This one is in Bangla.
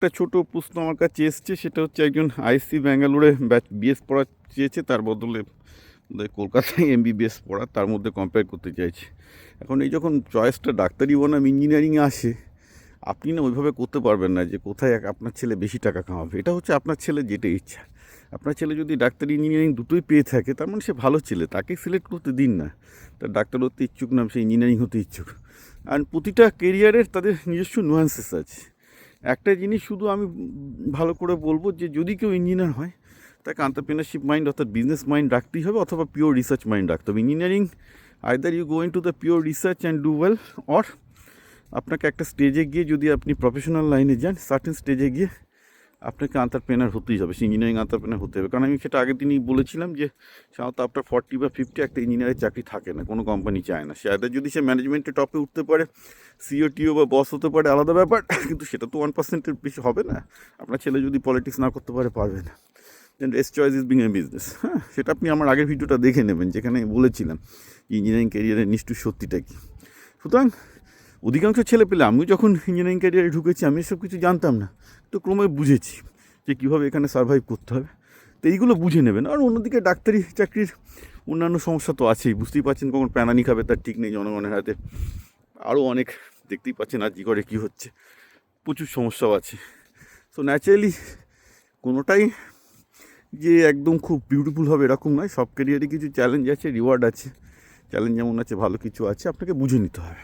একটা ছোট প্রশ্ন আমার কাছে এসছে, সেটা হচ্ছে একজন আইএসসি ব্যাঙ্গালোরে বিএস পড়া চেয়েছে, তার বদলে কলকাতায় এমবিবিএস পড়া, তার মধ্যে কম্পেয়ার করতে চাইছে। এখন এই যখন চয়েসটা ডাক্তারি বনাম ইঞ্জিনিয়ারিংয়ে আসে, আপনি না ওইভাবে করতে পারবেন না যে কোথায় আপনার ছেলে বেশি টাকা কামাবে। এটা হচ্ছে আপনার ছেলে যেটা ইচ্ছা। আপনার ছেলে যদি ডাক্তারি ইঞ্জিনিয়ারিং দুটোই পেয়ে থাকে, তার মানে সে ভালো ছেলে, তাকে সিলেক্ট করতে দিন না। তার ডাক্তার হতে ইচ্ছুক না, সে ইঞ্জিনিয়ারিং হতে ইচ্ছুক। আর প্রতিটা কেরিয়ারের তাদের নিজস্ব নুয়ান্সেস আছে। একটা জিনিস শুধু আমি ভালো করে বলবো, যে যদি কেউ ইঞ্জিনিয়ার হয়, তাকে এন্টারপ্রেনারশিপ মাইন্ড অর্থাৎ বিজনেস মাইন্ড রাখতেই হবে, অথবা পিওর রিসার্চ মাইন্ড রাখতে হবে। Engineering either you go into the pure research and do well, or আপনাকে একটা স্টেজে গিয়ে, যদি আপনি প্রফেশনাল লাইনে যান, সার্টেন স্টেজে গিয়ে আপনাকে এন্টারপ্রেনার হতেই হবে, সে ইঞ্জিনিয়ারিং এন্টারপ্রেনার হতে হবে। কারণ আমি সেটা আগের দিনই বলেছিলাম যে সাধারণত আপনার 40 বা 50 একটা ইঞ্জিনিয়ারের চাকরি থাকে না, কোনো কোম্পানি চায় না। সে আইদার যদি সে ম্যানেজমেন্টের টপে উঠতে পারে, সিওটিও বা বস হতে পারে, আলাদা ব্যাপার, কিন্তু সেটা তো 1%-এর বেশি হবে না। আপনার ছেলে যদি পলিটিক্স না করতে পারে, পারবে না। Then best choice is being a business. হ্যাঁ, সেটা আপনি আমার আগের ভিডিওটা দেখে নেবেন, যেখানে বলেছিলাম ইঞ্জিনিয়ারিং ক্যারিয়ারের নিষ্ঠুর সত্যিটা কী। সুতরাং অধিকাংশ ছেলে পেলে, আমিও যখন ইঞ্জিনিয়ারিং ক্যারিয়ারে ঢুকেছি, আমি এসব কিছু জানতাম না, তো ক্রমে বুঝেছি যে কীভাবে এখানে সার্ভাইভ করতে হবে। তো এইগুলো বুঝে নেবেন। আর অন্যদিকে ডাক্তারি চাকরির অন্যান্য সমস্যা তো আছেই, বুঝতেই পারছেন, কখন প্যানানি খাবে তার ঠিক নেই জনগণের হাতে। আরও অনেক, দেখতেই পাচ্ছেন আজ করে কী হচ্ছে, প্রচুর সমস্যাও আছে। সো ন্যাচারালি কোনোটাই যে একদম খুব বিউটিফুল হবে এরকম নয়। সব ক্যারিয়ারে কিছু চ্যালেঞ্জ আছে, রিওয়ার্ড আছে। চ্যালেঞ্জ যেমন আছে, ভালো কিছু আছে, আপনাকে বুঝে নিতে হবে।